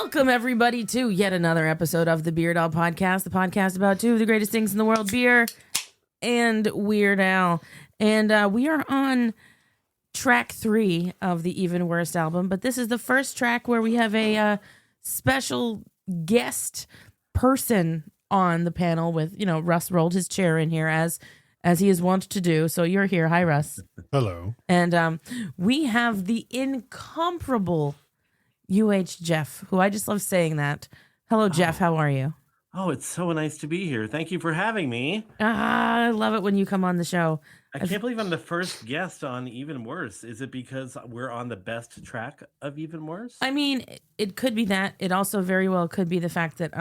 Welcome, everybody, to yet another episode of the Beard Al Podcast, the podcast about two of the greatest things in the world, beer and Weird Al. And we are on track 3 of the Even Worse album, but this is the first track where we have a special guest person on the panel with, Russ rolled his chair in here as he is wont to do. So you're here. Hi, Russ. Hello. And we have the incomparable UH Jeff, who I just love saying that. Hello, Jeff. How are you? Oh, it's so nice to be here. Thank you for having me. I love it when you come on the show. I can't believe I'm the first guest on Even Worse. Is it because we're on the best track of Even Worse? I mean, it could be that. It also very well could be the fact that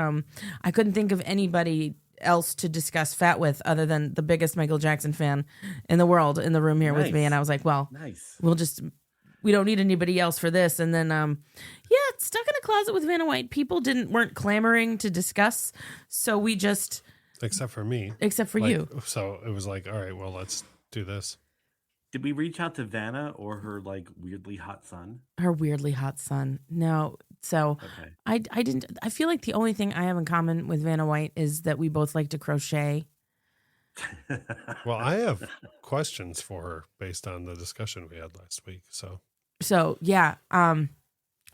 I couldn't think of anybody else to discuss Fat with other than the biggest Michael Jackson fan in the world in the room here with me. And I was like, well, we don't need anybody else for this. And then, Stuck in a Closet with Vanna White. People weren't clamoring to discuss. So we just... Except for me. Except for you. So it was like, all right, well, let's do this. Did we reach out to Vanna or her weirdly hot son? Her weirdly hot son. No. So okay. I didn't. I feel like the only thing I have in common with Vanna White is that we both like to crochet. Well, I have questions for her based on the discussion we had last week. So yeah.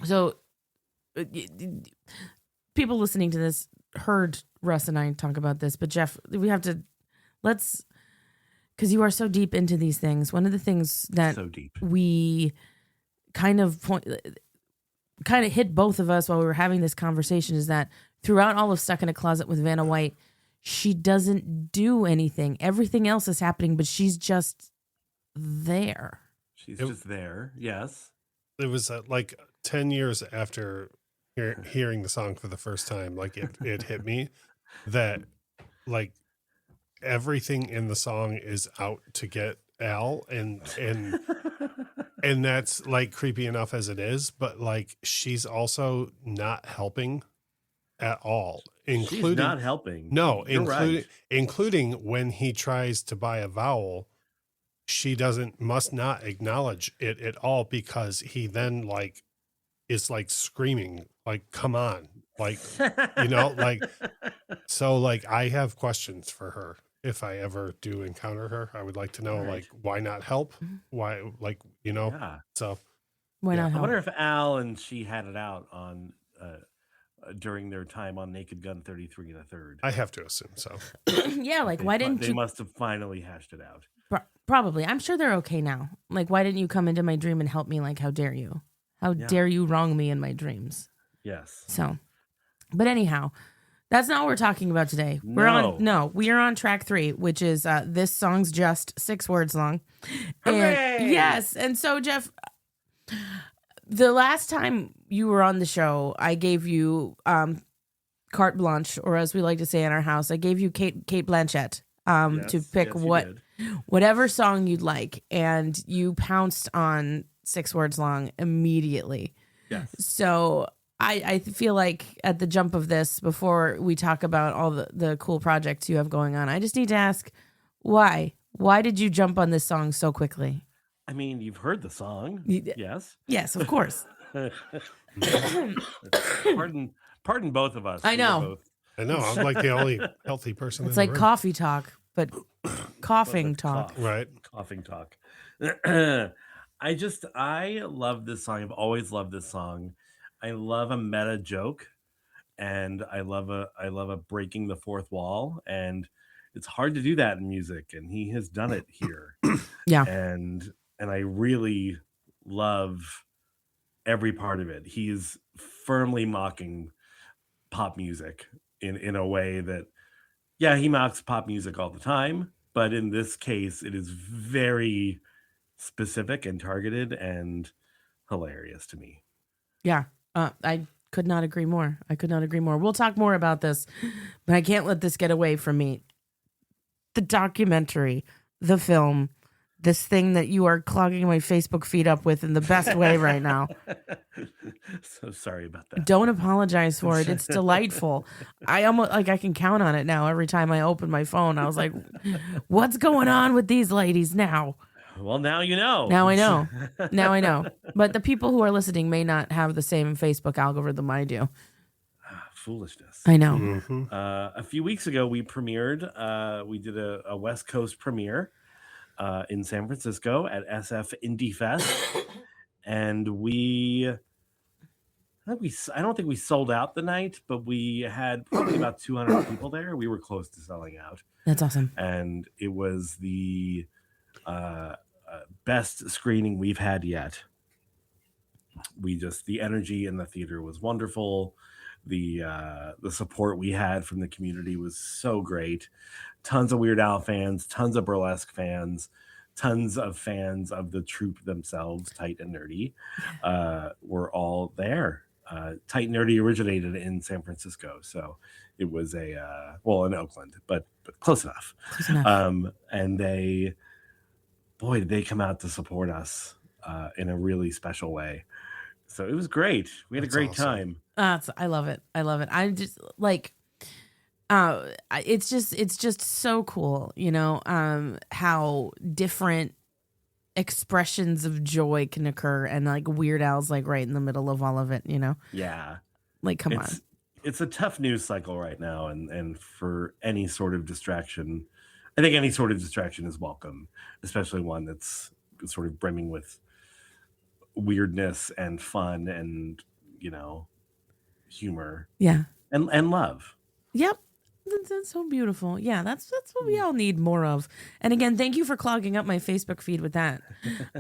So people listening to this heard Russ and I talk about this, but Jeff, we have to because you are so deep into these things. One of the things that we kind of hit both of us while we were having this conversation is that throughout all of Stuck in a Closet with Vanna White, she doesn't do anything. Everything else is happening, but she's just there. She's just there. Yes. It was like 10 years after hearing the song for the first time, it hit me that everything in the song is out to get Al, and that's creepy enough as it is, but she's also not helping at all. She's not helping. No, including when he tries to buy a vowel, she must not acknowledge it at all, because he then is screaming, come on, so I have questions for her. If I ever do encounter her, I would like to know, why not help? Why, so. Why not help? I wonder if Al and she had it out on during their time on Naked Gun 33 and a third. I have to assume so. Yeah, why didn't you? They must have finally hashed it out. Probably. I'm sure they're okay now. Why didn't you come into my dream and help me? How dare you? How dare you wrong me in my dreams? Yes. So, but anyhow, that's not what we're talking about today. We are on track 3, which is this song's just 6 words long. Hooray! Yes. And so, Jeff, the last time you were on the show, I gave you carte blanche, or as we like to say in our house, I gave you Kate Blanchett to pick whatever song you'd like, and you pounced on 6 words long immediately. Yes. So I feel like at the jump of this, before we talk about all the cool projects you have going on, I just need to ask, why? Why did you jump on this song so quickly? I mean, you've heard the song. Yes. Yes, of course. Pardon both of us. I know. I'm the only healthy person. It's like coffee talk, but coughing talk. Right. Coughing talk. I love this song. I've always loved this song. I love a meta joke, and I love a breaking the fourth wall, and it's hard to do that in music, and he has done it here. Yeah. And I really love every part of it. He's firmly mocking pop music in a way that, he mocks pop music all the time, but in this case, it is very specific and targeted and hilarious to me. Yeah. I could not agree more. We'll talk more about this, but I can't let this get away from me. The documentary, the film, this thing that you are clogging my Facebook feed up with in the best way right now. So sorry about that. Don't apologize for it. It's delightful. I almost I can count on it now. Every time I open my phone, I was like, what's going on with these ladies now? Well, now you know. Now I know. Now I know. But the people who are listening may not have the same Facebook algorithm I do. Foolishness. I know. Mm-hmm. A few weeks ago, we premiered. We did a West Coast premiere in San Francisco at SF Indie Fest, and I don't think we sold out the night, but we had probably about 200 people there. We were close to selling out. That's awesome. And it was the best screening we've had yet. The energy in the theater was wonderful. The support we had from the community was so great. Tons of Weird Al fans, tons of burlesque fans, tons of fans of the troupe themselves, Tight and Nerdy, were all there. Tight and Nerdy originated in San Francisco, so it was in Oakland, but close enough. Close enough. And did they come out to support us in a really special way. So it was great. We had a great time. I love it. I love it. I just like, it's just so cool, how different expressions of joy can occur, and like Weird Al's like right in the middle of all of it, Yeah. Like, come on. It's a tough news cycle right now, and for any sort of distraction, I think any sort of distraction is welcome, especially one that's sort of brimming with weirdness and fun and humor. Yeah. And love. Yep. That's so beautiful. Yeah, that's what we all need more of. And again, thank you for clogging up my Facebook feed with that.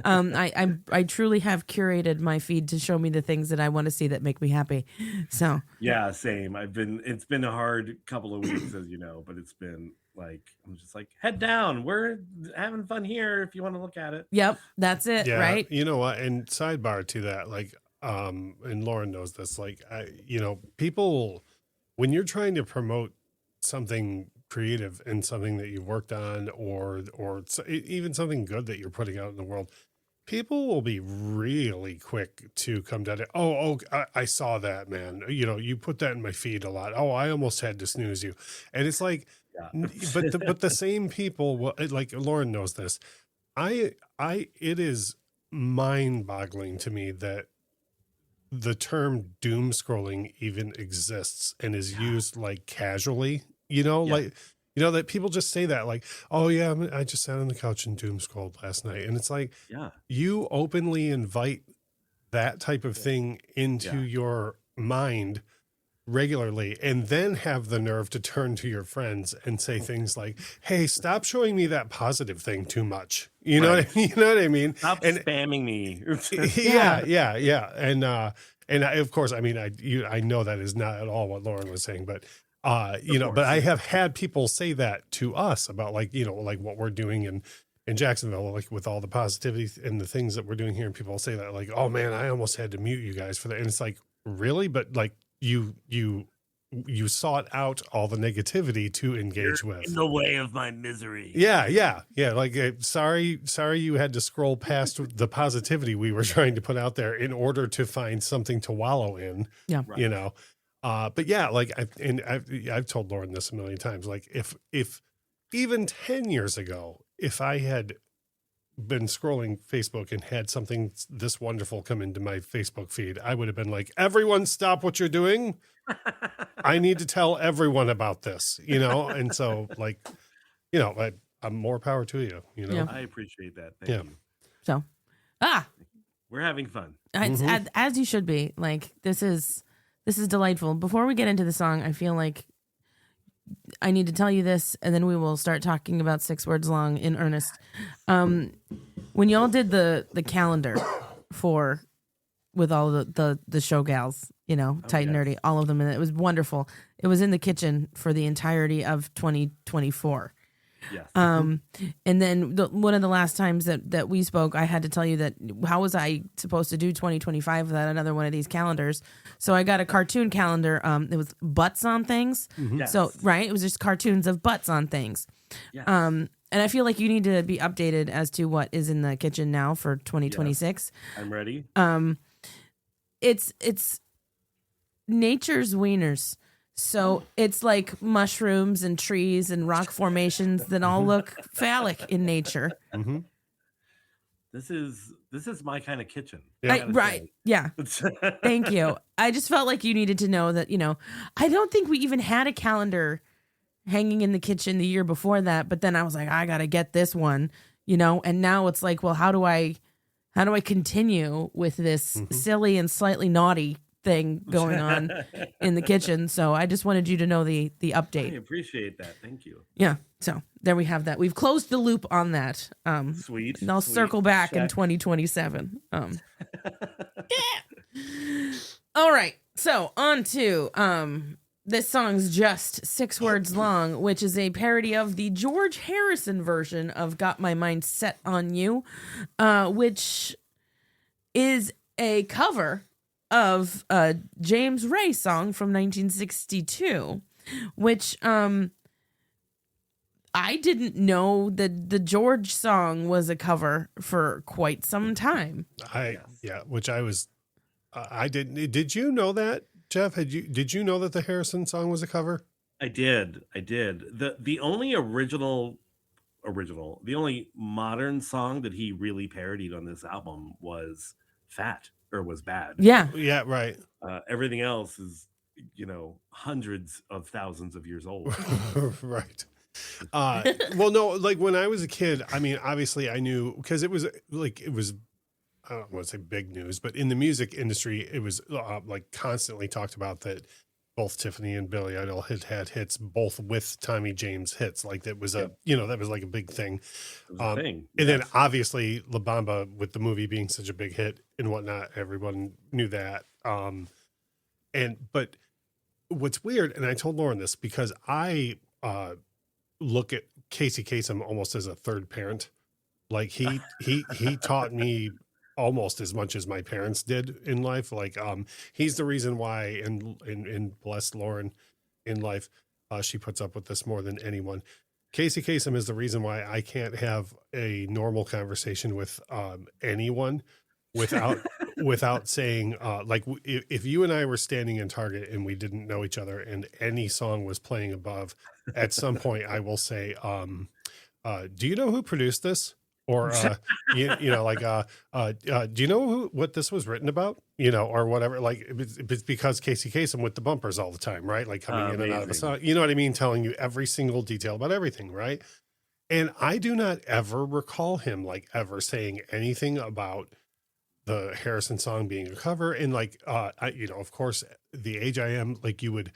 I truly have curated my feed to show me the things that I want to see that make me happy. So yeah, same. It's been a hard couple of weeks, as you know, but it's been like, I'm just like, head down. We're having fun here if you want to look at it. Yep, that's it. Yeah, right. You know what? And sidebar to that, like, and Lauren knows this, like, people, when you're trying to promote something creative and something that you've worked on, or even something good that you're putting out in the world, people will be really quick to come down to, I saw that, man. You put that in my feed a lot. Oh, I almost had to snooze you. And it's like, Yeah. but the same people will, like Lauren knows this. It is mind-boggling to me that the term doom scrolling even exists and is used like casually, like, that people just say that, like, oh yeah, I just sat on the couch and doom scrolled last night. And it's like, you openly invite that type of thing into your mind regularly, and then have the nerve to turn to your friends and say things like, hey, stop showing me that positive thing too much. You know what I mean? Stop spamming me. Yeah. And of course, I mean, I know that is not at all what Lauren was saying, but but I have had people say that to us about like what we're doing in Jacksonville, like with all the positivity and the things that we're doing here. And people say that like, oh man, I almost had to mute you guys for that. And it's like, really? But like, you sought out all the negativity to engage with. In the way of my misery. Yeah. Like, sorry you had to scroll past the positivity we were trying to put out there in order to find something to wallow in. Yeah. Right. But yeah, like I've told Lauren this a million times. Like if even 10 years ago, if I had been scrolling Facebook and had something this wonderful come into my Facebook feed, I would have been like, everyone stop what you're doing. I need to tell everyone about this, and so like, I'm more power to you, Yeah. I appreciate that. Thank you. So, we're having fun. it's, as you should be. Like, this is delightful. Before we get into the song, I feel like I need to tell you this, and then we will start talking about 6 words long in earnest. When y'all did the calendar with all the show gals, Tight and Nerdy, all of them, and it was wonderful. It was in the kitchen for the entirety of 2024. Yes. And then one of the last times that we spoke, I had to tell you that how was I supposed to do 2025 without another one of these calendars? So I got a cartoon calendar. It was butts on things. Yes. So, right. It was just cartoons of butts on things. Yes. And I feel like you need to be updated as to what is in the kitchen now for 2026. Yes. I'm ready. It's nature's wieners. So it's like mushrooms and trees and rock formations that all look phallic in nature. Mm-hmm. this is my kind of kitchen. Yeah. I gotta Right. Yeah. say. Thank you. I just felt like you needed to know that, I don't think we even had a calendar hanging in the kitchen the year before that, but then I was like, I got to get this one, and now it's like, well, how do I continue with this silly and slightly naughty thing going on in the kitchen? So I just wanted you to know the I update. appreciate that. Thank you. Yeah. So there we have that. We've closed the loop on that. Sweet. And I'll sweet. circle back in Check. 2027. All right. So on to this song's just 6 words long, which is a parody of the George Harrison version of Got My Mind Set on You, which is a cover of a James Ray song from 1962, which I didn't know that the George song was a cover for quite some time. Which I was, I didn't. Did you know that, Jeff? Did you know that the Harrison song was a cover? I did. The only the only modern song that he really parodied on this album was Fat, or was Bad. Yeah. Yeah, right. Everything else is, hundreds of thousands of years old. Right. Well, no, like when I was a kid, I mean, obviously I knew, because it was, I don't want to say big news, but in the music industry, it was like constantly talked about that both Tiffany and Billy Idol had hits, both with Tommy James hits. Like that was that was like a big thing. It was a thing. And then obviously La Bamba, with the movie being such a big hit and whatnot, everyone knew that. But what's weird, and I told Lauren this because I look at Casey Kasem almost as a third parent. Like he taught me almost as much as my parents did in life. Like he's the reason why, and bless Lauren in life, she puts up with this more than anyone. Casey Kasem is the reason why I can't have a normal conversation with anyone without saying like if you and I were standing in Target and we didn't know each other and any song was playing above, at some point I will say, do you know who produced this? Or do you know what this was written about? Or whatever. Like it's because Casey Kasem with the bumpers all the time, right? Like coming in and out of a song. You know what I mean? Telling you every single detail about everything, right? And I do not ever recall him like ever saying anything about the Harrison song being a cover. And like of course, the age I am, like you would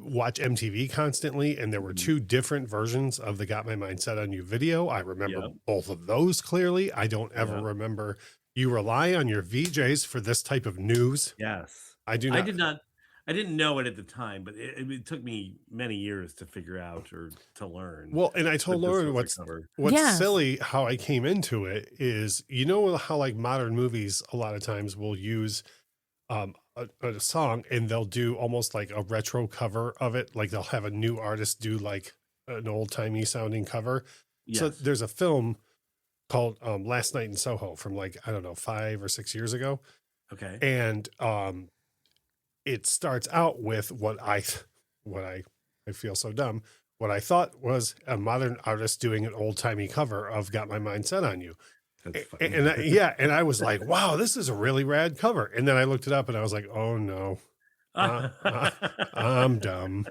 watch MTV constantly, and there were 2 different versions of the Got My Mind Set on You video. I remember both of those clearly. I don't ever remember. You rely on your VJs for this type of news. Yes. I do not. I didn't know it at the time, but it took me many years to figure out or to learn. Well, and I told Lauren what's silly how I came into it is, how like modern movies a lot of times will use a song and they'll do almost like a retro cover of it. Like they'll have a new artist do like an old timey sounding cover. Yes. So there's a film called Last Night in Soho from like, I don't know, 5 or 6 years ago. Okay. And it starts out with what I feel so dumb. What I thought was a modern artist doing an old timey cover of Got My Mind Set on You. And I was like, wow, this is a really rad cover. And then I looked it up and I was like, oh no, I'm dumb.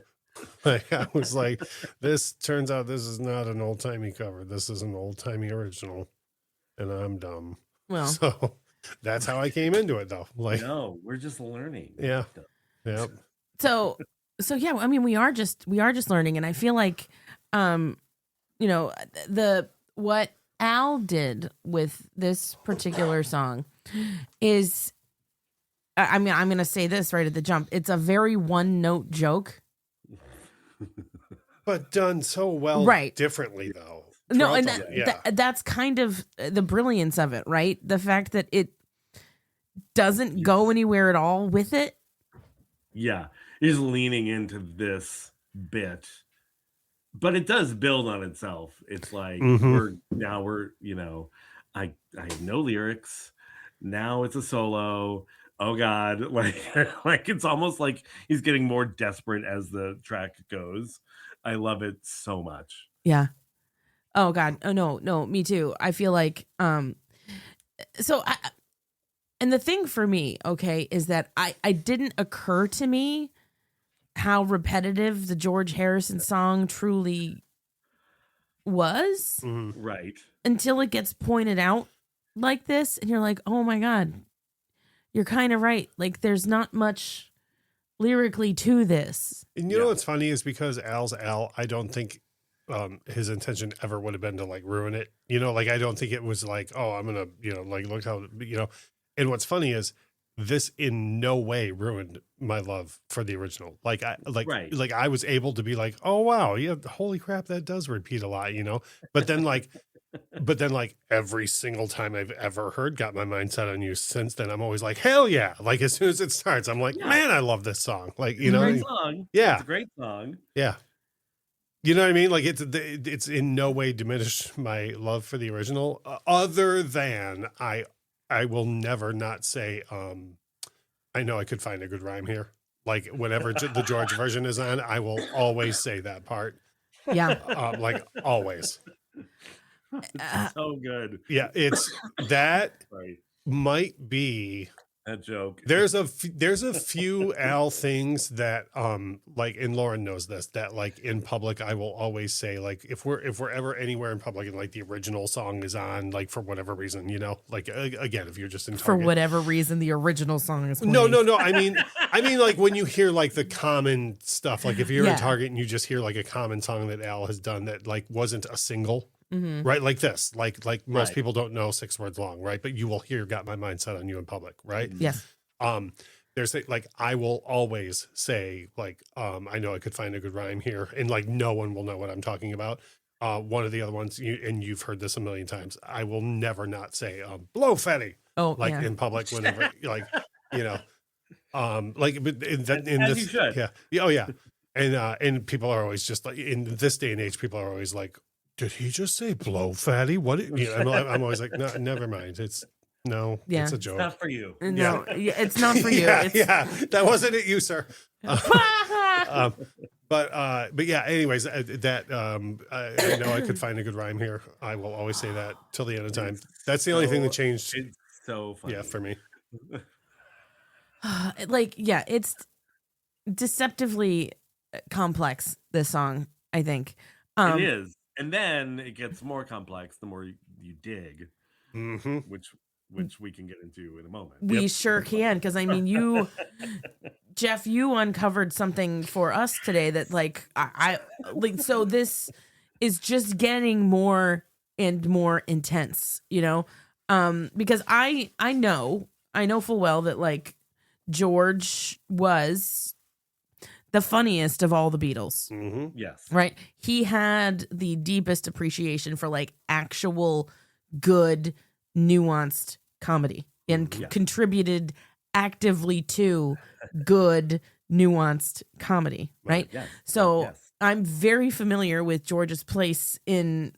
Like I was like, this turns out this is not an old timey cover. This is an old timey original, and I'm dumb. Well, so that's how I came into it, though. Like, no, we're just learning. Yeah. So yeah, I mean, we are just learning, and I feel like, what Al did with this particular song is, I mean, I'm going to say this right at the jump. It's a very one-note joke. But done so well, right? Differently, though. No, and that's kind of the brilliance of it, right? The fact that it doesn't go anywhere at all with it. Yeah, he's leaning into this bit. But it does build on itself. It's like we're I have no lyrics. Now it's a solo. Oh God. Like it's almost like he's getting more desperate as the track goes. I love it so much. Yeah. Oh God. Oh no, me too. I feel like so I, and the thing for me, okay, is that I didn't occur to me how repetitive the George Harrison song truly was Right. until it gets pointed out like this, and you're like, oh my God, you're kind of right. Like there's not much lyrically to this. And you know what's funny is because Al's Al, I don't think his intention ever would have been to like ruin it. You know, like I don't think it was like, oh, I'm gonna, you know, like look how, you know. And what's funny is this in no way ruined my love for the original. Like like I was able to be like, oh wow, yeah, holy crap, that does repeat a lot, you know. But then like every single time I've ever heard Got My Mind Set on You since then, I'm always like, hell yeah. Like as soon as it starts, I'm like, man, I love this song. Like, you know, great song. Yeah. It's a great song. Yeah. You know what I mean? Like it's in no way diminished my love for the original, other than I will never not say, I know I could find a good rhyme here. Like whenever the George version is on, I will always say that part. Yeah. Like always. So good. Yeah. It's that Right. might be that joke. There's a few Al things that like, and Lauren knows this, that like in public I will always say, like if we're ever anywhere in public and like the original song is on, like for whatever reason, you know, like again, if you're just in Target, for whatever reason the original song is playing. no I mean like when you hear like the common stuff, like if you're in Target and you just hear like a common song that Al has done that like wasn't a single. Right, like this, like most people don't know 6 words long, right? But you will hear "Got My Mind Set on You" in public, right? Yes. There's like I will always say like I know I could find a good rhyme here, and like no one will know what I'm talking about. One of the other ones, and you've heard this a million times. I will never not say "blow Fetty" in public whenever like you know like but in this you should. oh yeah, and people are always just like in this day and age, people are always like, did he just say blow Fatty? What? You know, I'm always like, no, never mind. It's it's a joke. It's not for you. No, it's not for you. That wasn't it, you sir. But yeah. Anyways, that I know I could find a good rhyme here. I will always say that till the end of time. That's the only thing that changed. It's so funny. Yeah, for me. It's deceptively complex. This song, I think, it is. And then it gets more complex the more you dig, which we can get into in a moment. We sure can, because I mean, Jeff, you uncovered something for us today that like I like. So this is just getting more and more intense, you know, because I know full well that like George was the funniest of all the Beatles. Yes. Right. He had the deepest appreciation for like actual good, nuanced comedy and contributed actively to good, nuanced comedy. Right. Yes. So I'm very familiar with George's place in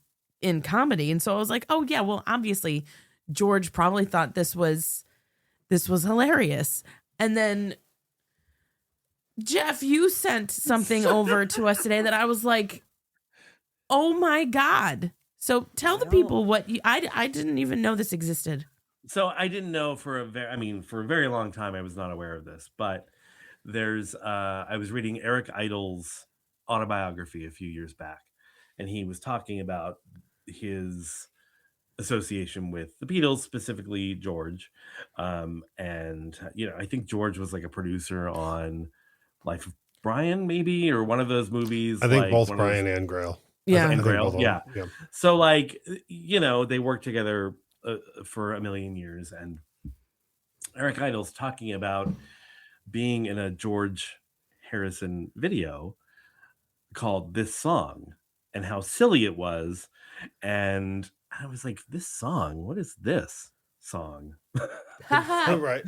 comedy. And so I was like, oh yeah, well, obviously George probably thought this was hilarious. And then Jeff, you sent something over to us today that I was like, oh my God. So tell the people what I didn't even know this existed. So I didn't know for a very long time, I was not aware of this, but there's, I was reading Eric Idle's autobiography a few years back, and he was talking about his association with the Beatles, specifically George. And, you know, I think George was like a producer on Life of Brian, maybe, or one of those movies. I think like both Brian and Grail. Yeah. And Grail. Yeah. So like, you know, they worked together for a million years, and Eric Idle's talking about being in a George Harrison video called This Song and how silly it was. And I was like, this song, what is this song? Right.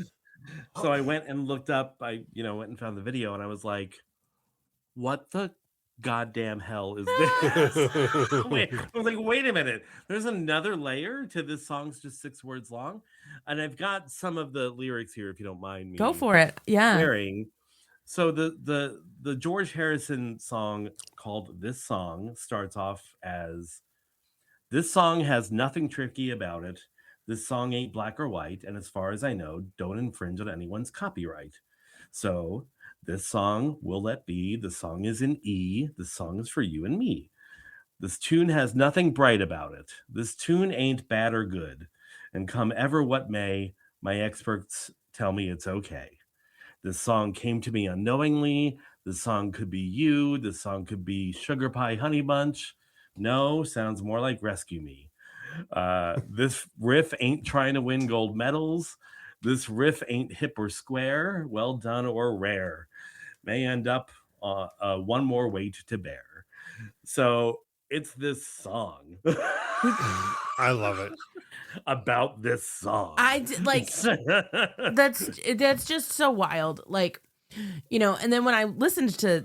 So I went and looked up, went and found the video, and I was like, what the goddamn hell is this? I was like, wait a minute. There's another layer to this song's just 6 words long. And I've got some of the lyrics here, if you don't mind me. Go for it. Yeah. Sharing. So the George Harrison song called This Song starts off as, This song has nothing tricky about it. This song ain't black or white, and as far as I know, don't infringe on anyone's copyright. So this song will let be. The song is in E. The song is for you and me. This tune has nothing bright about it. This tune ain't bad or good. And come ever what may, my experts tell me it's okay. This song came to me unknowingly. This song could be you. This song could be Sugar Pie Honey Bunch. No, sounds more like Rescue Me. This riff ain't trying to win gold medals. This riff ain't hip or square, well done or rare. May end up one more weight to bear. So it's this song. I love it. About this song. That's just so wild. Like, and then when I listened to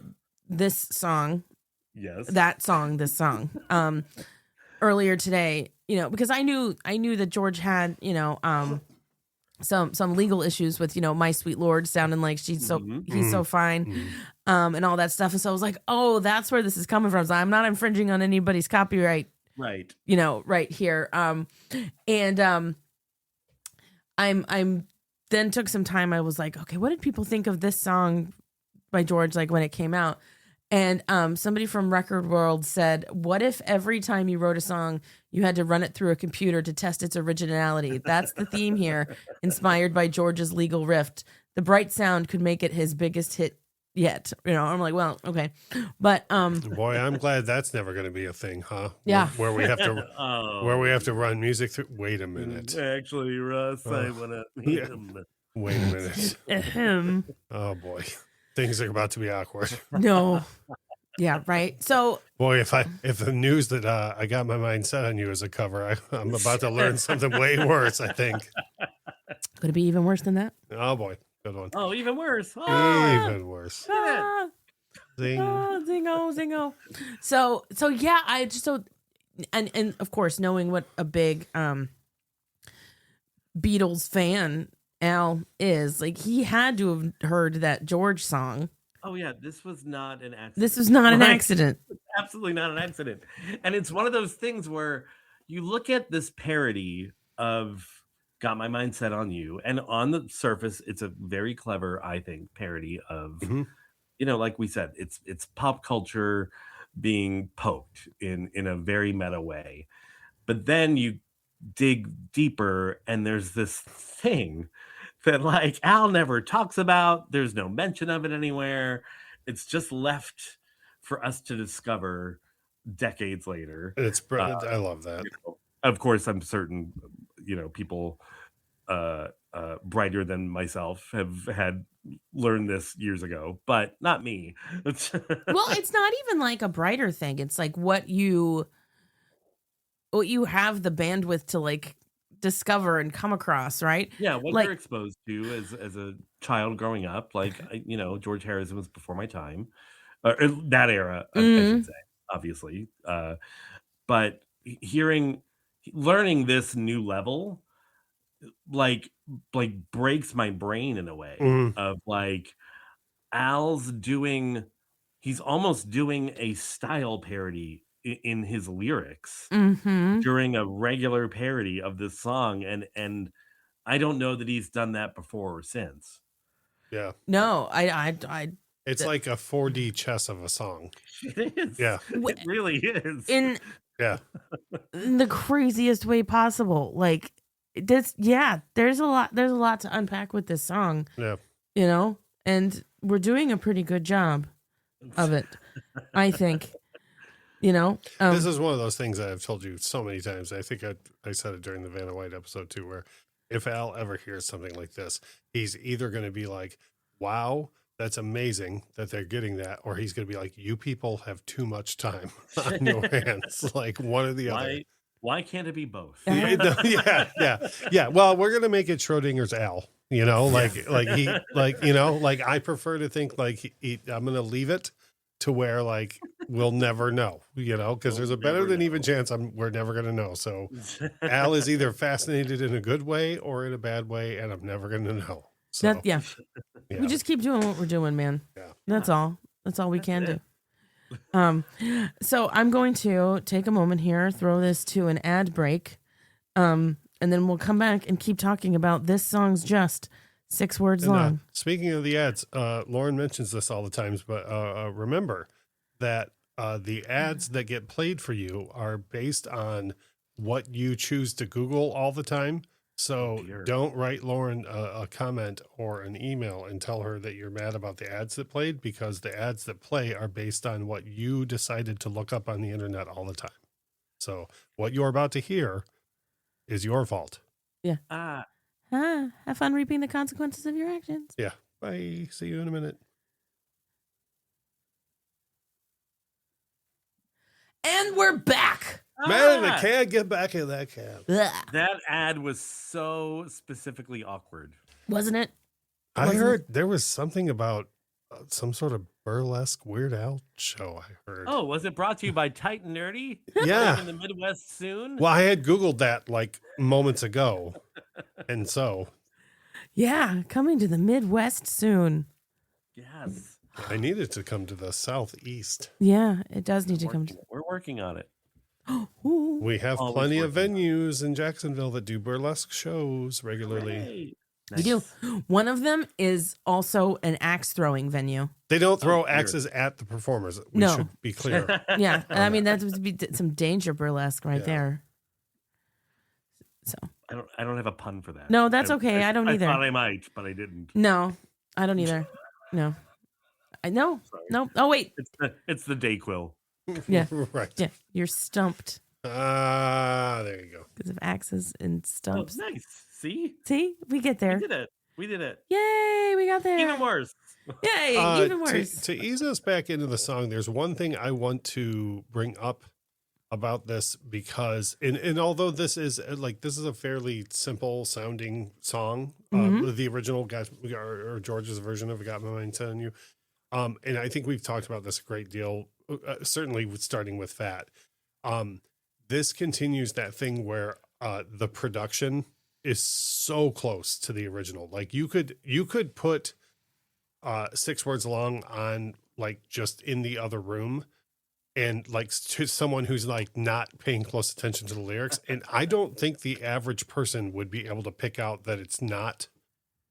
this song, yes, this song, earlier today, because I knew that George had, some legal issues with, My Sweet Lord sounding like he's so fine, and all that stuff. And so I was like, oh, that's where this is coming from. So I'm not infringing on anybody's copyright, right? Right here. I'm then took some time. I was like, okay, what did people think of this song by George, like when it came out? And somebody from Record World said, what if every time you wrote a song, you had to run it through a computer to test its originality? That's the theme here, inspired by George's legal rift. The bright sound could make it his biggest hit yet. I'm like, well, okay. But boy, I'm glad that's never going to be a thing, huh? Yeah. Where we have to where we have to run music through. Wait a minute. Actually, Russ, I want to wait a minute. Oh boy. Things are about to be awkward. No. Yeah, right. So, boy, if the news that I got my mind set on you as a cover, I'm about to learn something way worse, I think. Could it be even worse than that? Oh boy, good one. Oh, even worse. Oh. Even worse. Zing. Oh, zingo. So yeah, and of course, knowing what a big Beatles fan Al is, like, he had to have heard that George song. Oh yeah, this was not an accident. This was not an accident. Absolutely not an accident. And it's one of those things where you look at this parody of Got My Mind Set on You, and on the surface, it's a very clever, I think, parody of, like we said, it's pop culture being poked in a very meta way. But then you dig deeper, and there's this thing that, like, Al never talks about. There's no mention of it anywhere. It's just left for us to discover decades later. It's I love that. Of course, I'm certain, people brighter than myself have had learned this years ago, but not me. Well, it's not even like a brighter thing. It's like what you have the bandwidth to, like, discover and come across, right? Yeah, what you're exposed to as a child growing up, like, George Harrison was before my time, that era, I should say, obviously. But learning this new level, like breaks my brain in a way of, like, he's almost doing a style parody in his lyrics during a regular parody of this song, and I don't know that he's done that before or since. Yeah. No, I it's like a 4D chess of a song. It is. Yeah. It really is. In the craziest way possible. Like, this, there's a lot to unpack with this song. Yeah. And we're doing a pretty good job of it, I think. This is one of those things that I've told you so many times. I think I said it during the Vanna White episode too, where if Al ever hears something like this, he's either going to be like, wow, that's amazing that they're getting that, or he's going to be like, you people have too much time on your hands, like one or the other. Why can't it be both? Yeah. Well, we're going to make it Schrodinger's Al, I prefer to think like I'm going to leave it to where, like, we'll never know, because there's a better than even chance we're never going to know. So Al is either fascinated in a good way or in a bad way, and I'm never going to know. So, we just keep doing what we're doing, man. Yeah. That's all we can do. So I'm going to take a moment here, throw this to an ad break, and then we'll come back and keep talking about this song's just 6 words And, long. speaking of the ads, Lauren mentions this all the times, but remember that the ads that get played for you are based on what you choose to Google all the time. So don't write Lauren a comment or an email and tell her that you're mad about the ads that played, because the ads that play are based on what you decided to look up on the internet all the time. So what you're about to hear is your fault. Yeah. Have fun reaping the consequences of your actions. Yeah. Bye. See you in a minute. And we're back. Man, I can't get back in that cab. Ugh. That ad was so specifically awkward. Wasn't it? I Wasn't heard there was something about some sort of burlesque Weird Al show, I heard. Oh, was it brought to you by Titan Nerdy? Yeah. In the Midwest soon? Well, I had Googled that like moments ago. And so Yeah, coming to the Midwest soon. Yes. I needed to come to the Southeast. Yeah, it does need to come to. We're working on it. Ooh. We have Always plenty of working on it. venues in Jacksonville that do burlesque shows regularly. Hey. We do. One of them is also an axe throwing venue. They don't throw dear. axes at the performers. We No. should be clear. Yeah, and I mean that would be some danger burlesque right Yeah. there. So I don't have a pun for that. No, that's okay. I don't either. I thought I might, but I didn't. no, I don't either. No, I know. Sorry. No. Oh wait. It's the Dayquil. Yeah. Right. Yeah, you're stumped There you go. because of axes and Oh, stumps. nice. See? See, we get there. We did it. Yay, we got there. Even worse. Yay, even worse. To ease us back into the song, there's one thing I want to bring up about this, because and although this is a fairly simple sounding song, Mhm. the original got or George's version of Got My Mind Set on You, and I think we've talked about this a great deal, certainly starting with Fat. This continues that thing where the production is so close to the original. Like you could put 6 words long on like just in the other room, and like to someone who's like not paying close attention to the lyrics, and I don't think the average person would be able to pick out that it's not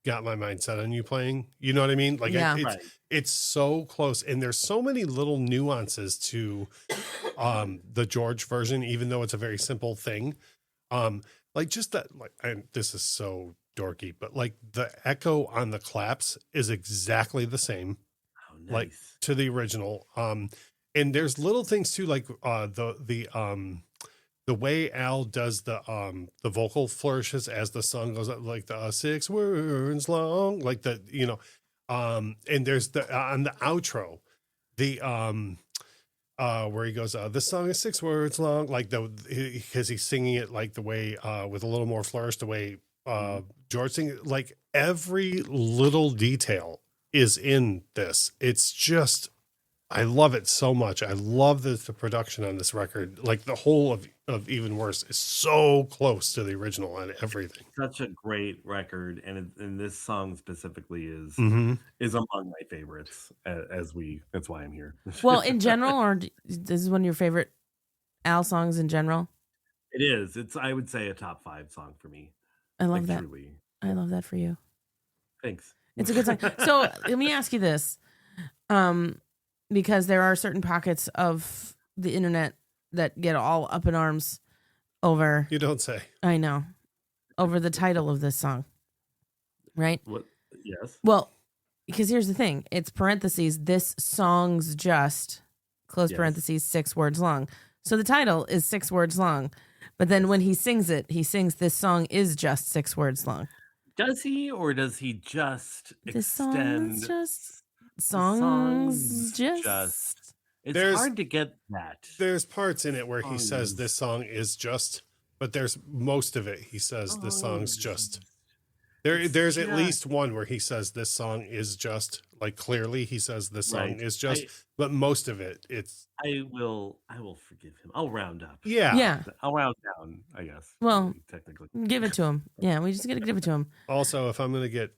Got My Mind Set on You playing. You know what I mean? Like Yeah. it's so close, and there's so many little nuances to the George version, even though it's a very simple thing. Like just that, like, and this is so dorky, but like the echo on the claps is exactly the same, Oh, nice. like to the original. And there's little things too, like the way Al does the vocal flourishes as the song goes up, like the 6 words long, like the, you know, and there's the on the outro, the where he goes, this song is 6 words long, like because he's singing it like the way with a little more flourish, the way George sings it. Like every little detail is in this. It's just, I love it so much. I love the production on this record. Like the whole of Even Worse is so close to the original on everything. Such a great record, and this song specifically is Mm-hmm. among my favorites. That's why I'm here. Well, in general, or this is one of your favorite Al songs in general? It is. It's, I would say, a top 5 song for me. I love Like, that. truly. I love that for you. Thanks. It's a good song. So let me ask you this, because there are certain pockets of the internet that get all up in arms over, You don't say. I know, over the title of this song, right? What? Yes. Well, because here's the thing. It's parentheses, this song's just, close Yes. parentheses, 6 words long. So the title is 6 words long. But then when he sings it, he sings this song is just 6 words long. Does he, or does he just This extend? song's just, the songs just. It's There's- hard to get that. There's parts in it where he Song says is- this song is just, but there's most of it he says this song's just. There's at just- least one where he says this song is just, like clearly he says this song Right. is just, but most of it it's I will forgive him. I'll round up. yeah. Yeah. I'll round down, I guess. Well, technically. give it to him. Yeah, we just got to give it to him. Also, if I'm gonna get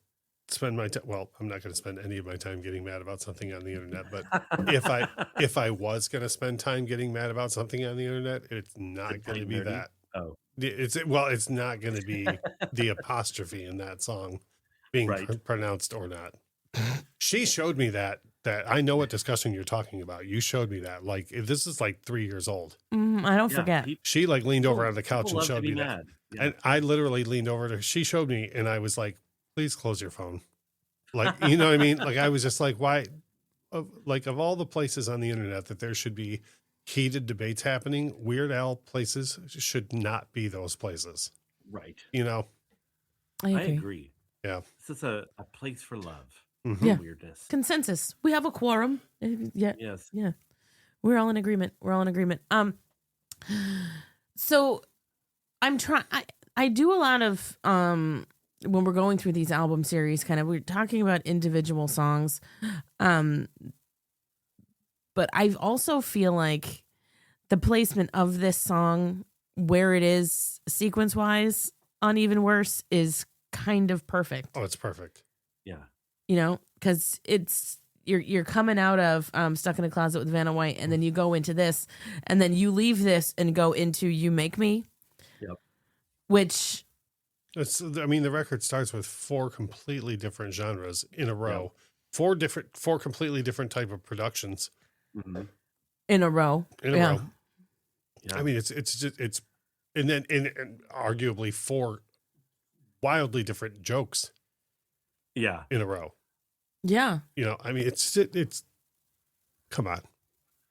spend my time. Well, I'm not going to spend any of my time getting mad about something on the internet. But if I was going to spend time getting mad about something on the internet, it's not going to be nerdy? that. Oh, It's not going to be the apostrophe in that song being right. pronounced or not. She showed me that I know what discussion you're talking about. You showed me that. Like, this is like 3 years old. I don't forget. She like leaned over on the couch and showed me that. Mad. Yeah. And I literally leaned over to her. She showed me, and I was like, please close your phone. Like, you know what I mean? Like, I was just like, why? Of all the places on the internet that there should be heated debates happening, Weird Al places should not be those places. Right. You know? I Mm-hmm. agree. Yeah. This is a place for love. Mm-hmm. Yeah. Weirdness. Consensus. We have a quorum. Yeah. Yes. Yeah. We're all in agreement. So I'm trying, I do a lot of, when we're going through these album series, kind of, we're talking about individual songs. But I also feel like the placement of this song, where it is sequence wise on Even Worse, is kind of perfect. Oh, it's perfect. Yeah. You know, because it's you're coming out of Stuck in a Closet with Vanna White, and then you go into this, and then you leave this and go into You Make Me. Yep. Which the record starts with 4 completely different genres in a row. Yep. 4 completely different type of productions. Mm-hmm. In a row. Yeah. I mean, it's and then and arguably 4 wildly different jokes. Yeah. In a row. Yeah. You know, I mean, it's come on.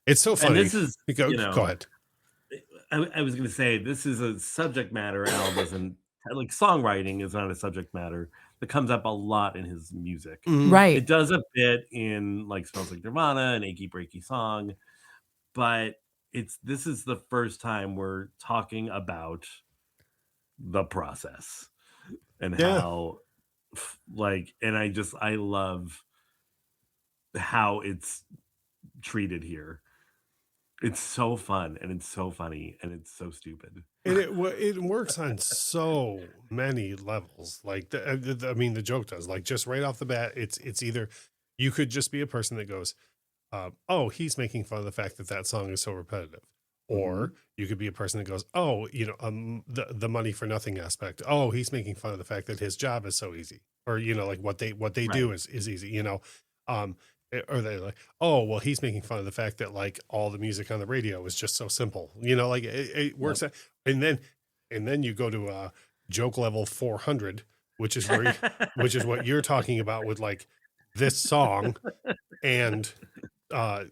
It's so funny. And this is, go ahead. I was going to say, this is a subject matter Al doesn't, like, songwriting is not a subject matter that comes up a lot in his music. Mm-hmm. Right. It does a bit in, like, Smells Like Nirvana, an Achy Breaky Song, but this is the first time we're talking about the process and how, like, and I love how it's treated here. It's so fun, and it's so funny, and it's so stupid. And it works on so many levels. Like, the joke does. Like, just right off the bat, it's either you could just be a person that goes, oh, he's making fun of the fact that song is so repetitive. Or you could be a person that goes, oh, you know, the money for nothing aspect. Oh, he's making fun of the fact that his job is so easy. Or, you know, like what they do is easy, you know. Or they're like, oh, well, he's making fun of the fact that, like, all the music on the radio is just so simple, you know, like it works. Yep. And then you go to joke level 400, which is what you're talking about with, like, this song and Got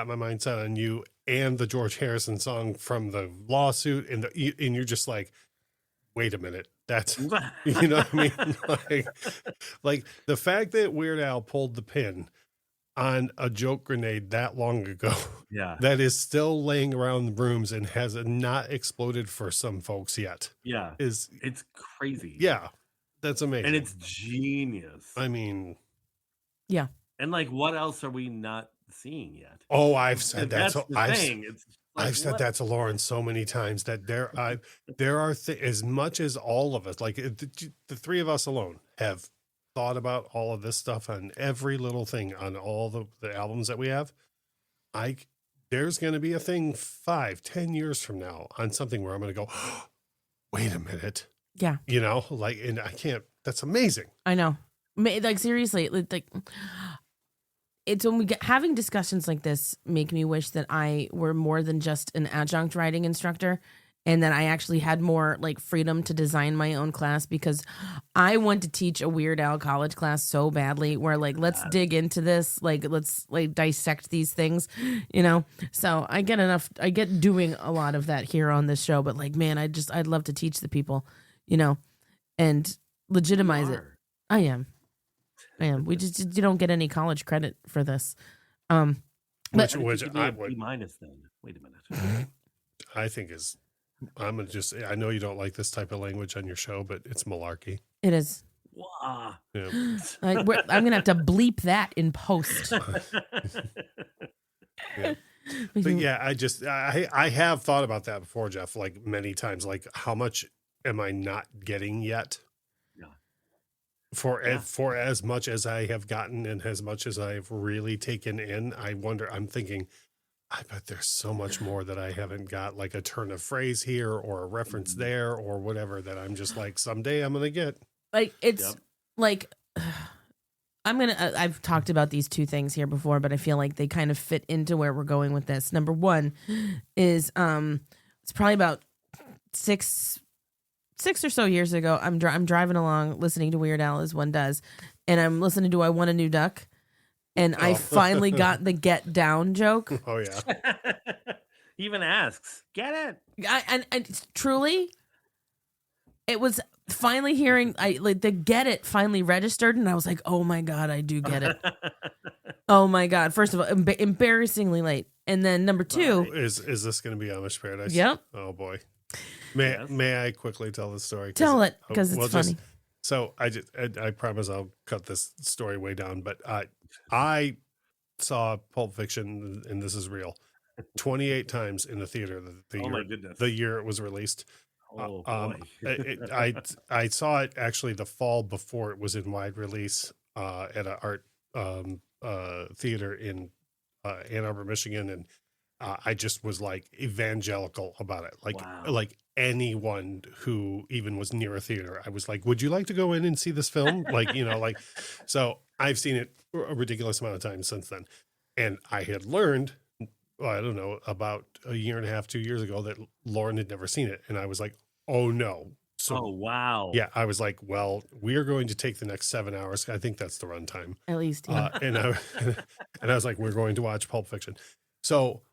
My Mind Set on You and the George Harrison song from the lawsuit, and you're just like, wait a minute, that's, you know what I mean? like the fact that Weird Al pulled the pin on a joke grenade that long ago, that is still laying around rooms and has not exploded for some folks yet. Yeah, it's crazy. Yeah, that's amazing, and it's genius. I mean, yeah. And, like, what else are we not seeing yet? Oh, I've said that. So I've said that to Lauren so many times that there are as much as all of us, like the 3 of us alone, have thought about all of this stuff on every little thing on all the albums that we have. There's going to be a thing 5-10 years from now on something where I'm going to go, oh, wait a minute. Yeah. You know, like, and I can't. That's amazing. I know. Like, seriously, like. It's when we get having discussions like this make me wish that I were more than just an adjunct writing instructor, and that I actually had more, like, freedom to design my own class, because I want to teach a Weird Al college class so badly where, like, let's dig into this, like, let's, like, dissect these things, you know? So I get doing a lot of that here on this show, but, like, man, I'd love to teach the people, you know, and legitimize it. I am. We you don't get any college credit for this. Which I would B- then. Wait a minute. I think I know you don't like this type of language on your show, but it's malarkey. It is. Wow. Yeah. I'm gonna have to bleep that in post. Yeah. But yeah, I have thought about that before, Jeff, like, many times, like, how much am I not getting yet? Yeah. for as much as I have gotten and as much as I've really taken in, I'm thinking, I bet there's so much more that I haven't got, like a turn of phrase here or a reference there or whatever, that I'm just like, someday I'm going to get. Like, it's like, I've talked about these two things here before, but I feel like they kind of fit into where we're going with this. Number one is, it's probably about six or so years ago. I'm driving along listening to Weird Al, as one does, and I'm listening to I Want a New Duck, and I finally got the get down joke. Oh yeah. He even asks, get it? And truly, it was finally hearing the get it finally registered, and I was like, oh my God, I do get it. Oh my God. First of all, embarrassingly late. And then number two, is this going to be Amish Paradise? Yep. Oh boy. May I quickly tell the story? Tell it, because it's funny. So I promise I'll cut this story way down, but I saw Pulp Fiction, and this is real, 28 times in the theater the year it was released. Oh boy. I saw it actually the fall before it was in wide release at an art theater in Ann Arbor, Michigan, and I just was like evangelical about it. Like anyone who even was near a theater, I was like, would you like to go in and see this film? So I've seen it a ridiculous amount of times since then. And I had learned, I don't know, about a year and a half, 2 years ago, that Lauren had never seen it. And I was like, oh no. So, oh, wow. Yeah, I was like, well, we are going to take the next 7 hours. I think that's the runtime. At least, yeah. And I was like, we're going to watch Pulp Fiction. So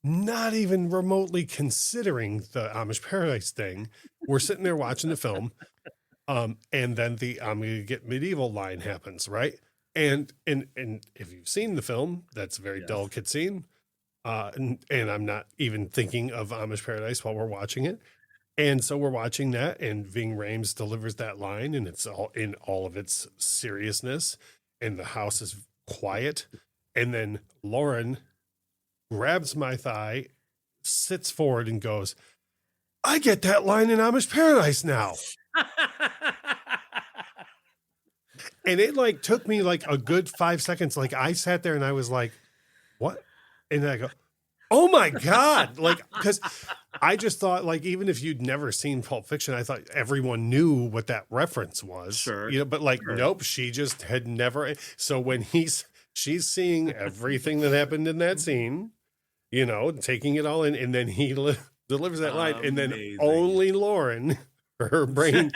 not even remotely considering the Amish Paradise thing, we're sitting there watching the film. And then the I'm going to get medieval line happens, right? And if you've seen the film, that's a very delicate scene. And I'm not even thinking of Amish Paradise while we're watching it. And so we're watching that, and Ving Rhames delivers that line, and it's all in all of its seriousness, and the house is quiet. And then Lauren grabs my thigh, sits forward, and goes, I get that line in Amish Paradise now. And it like took me like a good 5 seconds. Like I sat there and I was like, what? And I go, oh my God. Like, because I just thought, like, even if you'd never seen Pulp Fiction, I thought everyone knew what that reference was. Sure. But like, nope, she just had never. So when she's seeing everything that happened in that scene, taking it all in, and then he delivers that line, and then only Lauren, her brain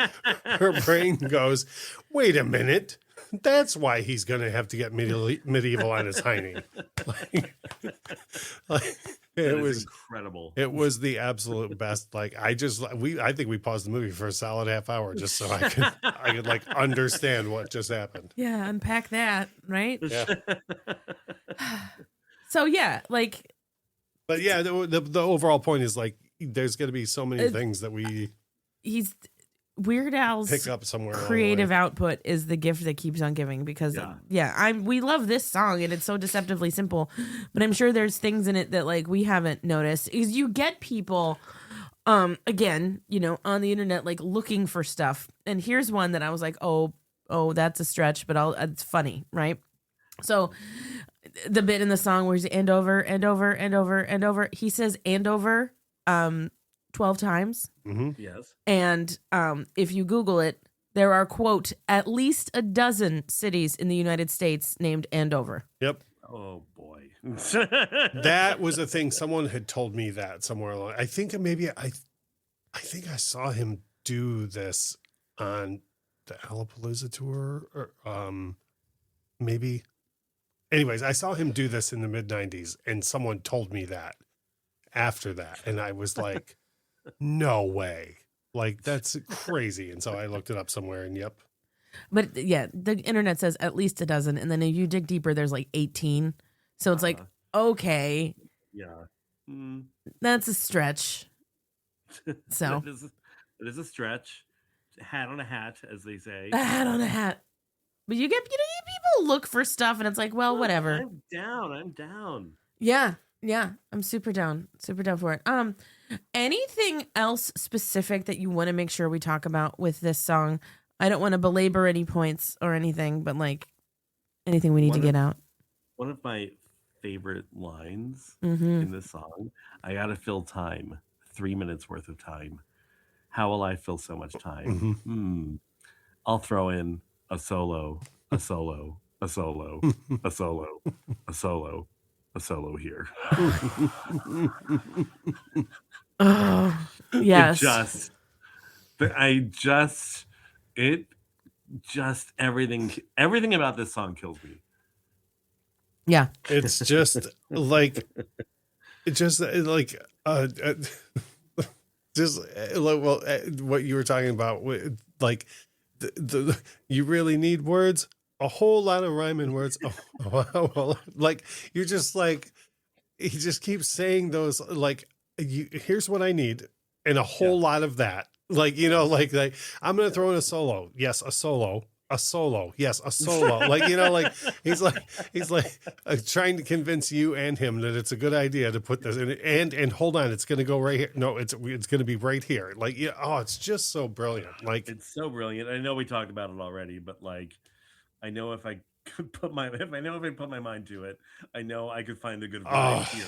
goes, wait a minute. That's why he's going to have to get medieval on his hiney. It was incredible. It was the absolute best. Like I think we paused the movie for a solid half hour just so I could like understand what just happened. Yeah, unpack that, right? Yeah. So yeah, like. But yeah, the overall point is like there's going to be so many things that Weird Al's pick up somewhere. Creative output is the gift that keeps on giving, because we love this song and it's so deceptively simple, but I'm sure there's things in it that like we haven't noticed. Is you get people again, on the internet like looking for stuff. And here's one that I was like, oh, that's a stretch, but it's funny, right? So the bit in the song where he's and over. He says and over 12 times. Mm-hmm. Yes. And if you Google it, there are, quote, at least a dozen cities in the United States named Andover. Yep. Oh, boy. That was a thing. Someone had told me that somewhere along. I think maybe I think I saw him do this on the Alapalooza tour, or maybe. Anyways, I saw him do this in the mid-90s, and someone told me that after that. And I was like, no way. Like, that's crazy. And so I looked it up somewhere, and yep. But yeah, the internet says at least a dozen. And then if you dig deeper, there's like 18. So it's like, okay. Yeah. That's a stretch. So it is a stretch. Hat on a hat, as they say. A hat on a hat. But you get, people look for stuff and it's like, well, whatever. I'm down. Yeah. I'm super down for it. Anything else specific that you want to make sure we talk about with this song? I don't want to belabor any points or anything, but like anything we need to get out. One of my favorite lines Mm-hmm. in this song, I gotta fill time, 3 minutes worth of time. How will I fill so much time? I'll throw in a solo, a solo, a solo, a solo, a solo, a solo here. Oh, yes. Everything about this song kills me. Yeah. It's just like just like what you were talking about, like you really need words, a whole lot of rhyming words. Like you're just like, he just keeps saying those, like, here's what I need, and a whole lot of that, like, you know, like I'm gonna throw in a solo. Yes, a solo. Yes, a solo. Like, you know, like he's like trying to convince you and him that it's a good idea to put this in, and hold on, it's gonna go right here. No, it's gonna be right here. Like, yeah, oh, it's just so brilliant. Like, it's so brilliant. I know we talked about it already, but like, I know if I put my mind to it, I know I could find a good rhyme here.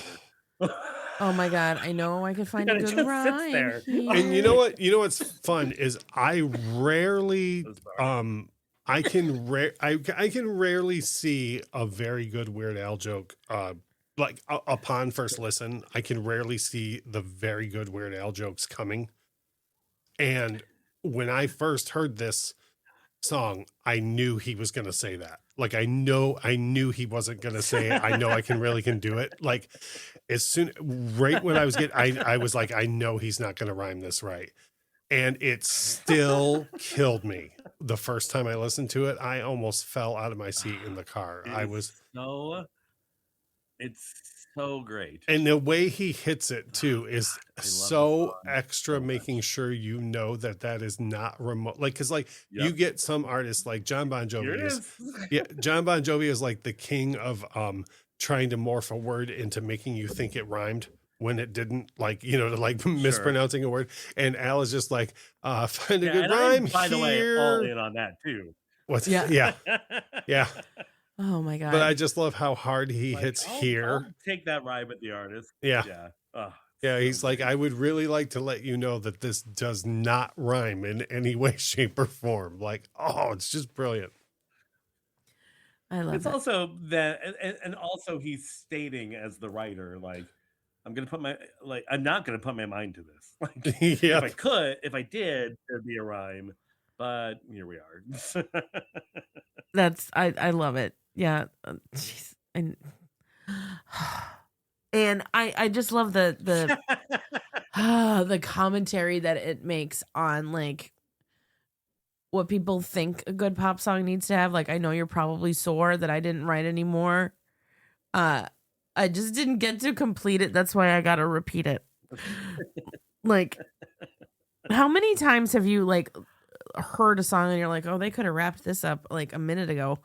Oh my God, I know I could find a good rhyme here. And you know what? You know what's fun is I rarely I can rarely see a very good Weird Al joke. Like upon first listen, I can rarely see the very good Weird Al jokes coming. And when I first heard this song, I knew he was going to say that. Like, I knew he wasn't going to say, I know I can do it. Like, as soon, right when I was I was like, I know he's not going to rhyme this right. And it still killed me. The first time I listened to it, I almost fell out of my seat in the car. It's so great. And the way he hits it too is so extra, making sure you know that is not remote. Like, cause like you get some artists like John Bon Jovi John Bon Jovi is like the king of trying to morph a word into making you think it rhymed when it didn't, like, you know, to like mispronouncing a word. And Al is just like, find a good rhyme here. By the way, all in on that too. Yeah. Oh my God. But I just love how hard he hits here. I'll take that rhyme at the artist. Yeah. So He's like, I would really like to let you know that this does not rhyme in any way, shape, or form. Like, oh, it's just brilliant. I love it. It's also that, and also he's stating as the writer, like, I'm not gonna put my mind to this. Like, if I did, there'd be a rhyme. But here we are. I love it. Yeah. And I just love the the commentary that it makes on like what people think a good pop song needs to have. Like, I know you're probably sore that I didn't write anymore. I just didn't get to complete it. That's why I gotta repeat it. Like, how many times have you like heard a song and you're like, oh, they could have wrapped this up like a minute ago,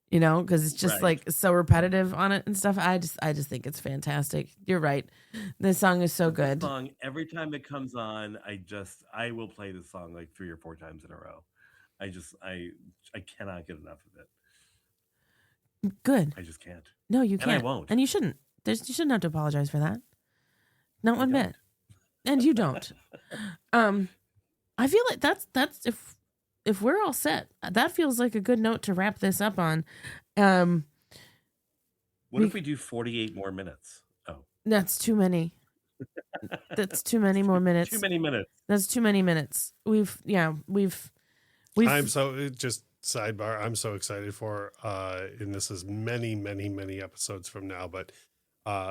you know, because it's just like so repetitive on it and stuff. I just think it's fantastic. You're right. This song is so good. Song, every time it comes on, I will play this song like 3 or 4 times in a row. I cannot get enough of it. Good. I just can't. No, you can't. And I won't. And you shouldn't. You shouldn't have to apologize for that. Not one bit. And you don't. I feel like that's if we're all set, that feels like a good note to wrap this up on. What if we do 48 more minutes? Oh, that's too many. That's too many more minutes. Too many minutes. That's too many minutes. We've I'm so, just sidebar, I'm so excited for and this is many episodes from now, but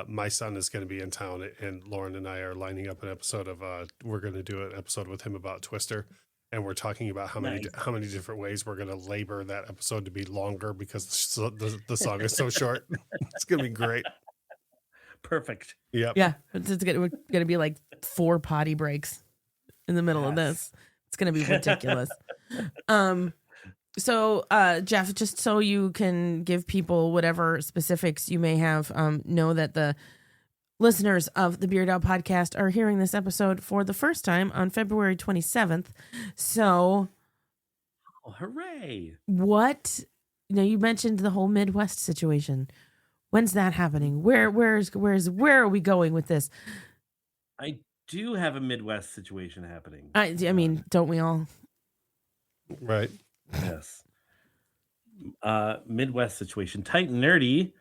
my son is going to be in town, and Lauren and I are lining up an episode of we're going to do an episode with him about Twister, and we're talking about how many different ways we're going to labor that episode to be longer because the song is so short. It's going to be great. Perfect. Yep. Yeah, it's going to be like 4 potty breaks in the middle of this. It's going to be ridiculous. So, Jeff, just so you can give people whatever specifics you may have, know that the listeners of the Beard Out podcast are hearing this episode for the first time on February 27th. So, Oh, hooray! What? You mentioned the whole Midwest situation. When's that happening? Where are we going with this? I do have a Midwest situation happening. I mean, don't we all? Right. Yes. Midwest situation. Tight and Nerdy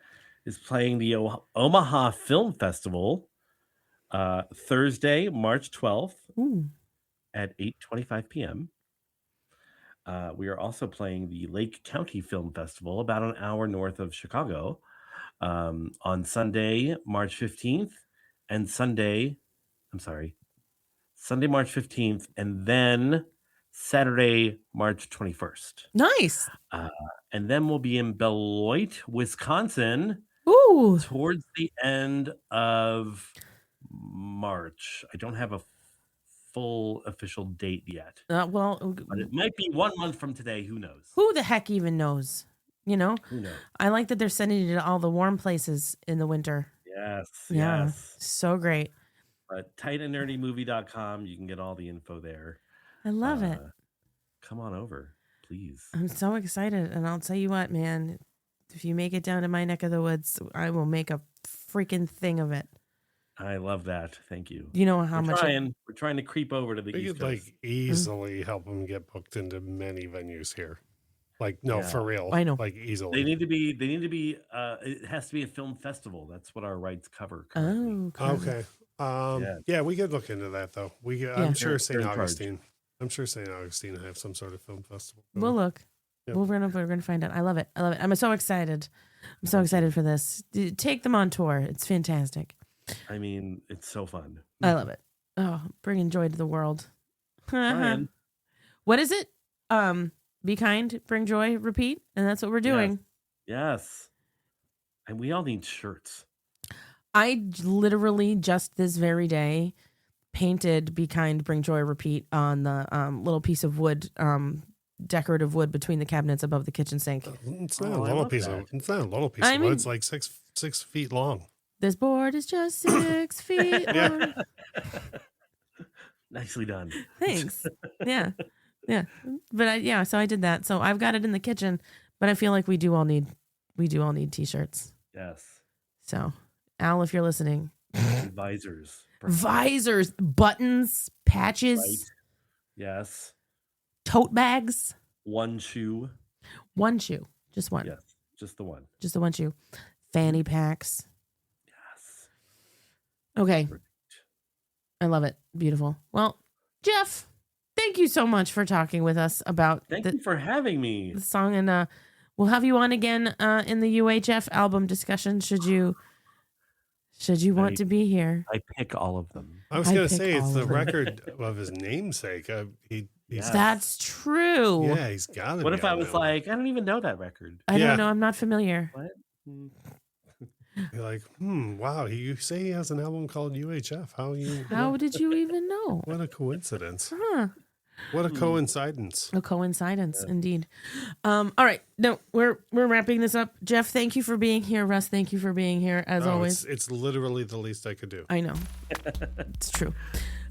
is playing the Omaha Film Festival Thursday, March 12th Ooh. at 8:25 p.m. We are also playing the Lake County Film Festival about an hour north of Chicago on Sunday, March 15th and Sunday, March 15th and then Saturday, March 21st. Nice. And then we'll be in Beloit, Wisconsin Ooh. towards the end of March. I don't have a full official date yet. Well, But it might be 1 month from today. Who knows? who the heck even knows? Who knows? I like that they're sending you to all the warm places in the winter. Yes. Yeah. Yes. So great. But tightandnerdymovie.com, you can get all the info there. I love it. Come on over, please. I'm so excited. And I'll tell you what, man, if you make it down to my neck of the woods, I will make a freaking thing of it. I love that. Thank you. You know how much We're trying to creep over to the We East could Coast. like easily help them get booked into many venues here. Like, no, Yeah. for real. I know. Like They easily. need to be it has to be a film festival. That's what our rights cover currently. Oh, Okay. Yeah. Yeah, we could look into that though. Yeah. I'm sure They're St. in charge. Augustine. I'm sure St. Augustine have some sort of film festival. We'll look. Yep. We're gonna find out. I love it. I'm so excited. I'm so excited for this. Take them on tour. It's fantastic. I mean, it's so fun. I love it. Oh, bringing joy to the world. Trying. What is it? Be kind, bring joy, repeat, and that's what we're doing. Yes. And we all need shirts. I literally just this very day painted "Be kind, bring joy, repeat" on the little piece of wood, decorative wood between the cabinets above the kitchen sink. It's not Oh, a I little love piece that. of. It's not a little piece I of mean- wood. It's like 6 feet long. This board is just 6 feet Yeah. long. Nicely done. Thanks. Yeah. But so I did that. So I've got it in the kitchen, but I feel like we do all need t-shirts. Yes. So Al, if you're listening, Visors. visors, buttons, patches, Right. Yes. tote bags, One shoe. one shoe, just one, Yes. Just the one. just the one shoe, fanny packs. Yes. Okay. Perfect. I love it. Beautiful. Well, Jeff, thank you so much for talking with us about Thank you for having me. the song, and we'll have you on again in the UHF album discussion. Should you want to be here? I pick all of them. I was I going to pick say it's all the of them. record of his namesake. He's Yes. That's true. yeah, he's got it. What if I was like, I don't even know that record? I Yeah. don't know. I'm not familiar. What? Hmm. You're like, wow. You say he has an album called UHF. How did you even know? What a coincidence. Huh. What a coincidence. A coincidence, indeed. All right. No, we're wrapping this up. Jeff, thank you for being here. Russ, thank you for being here as Oh, always. it's literally the least I could do. I know. It's true.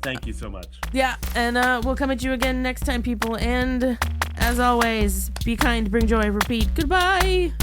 Thank you so much. Yeah, and we'll come at you again next time, people. And as always, be kind, bring joy, repeat. Goodbye.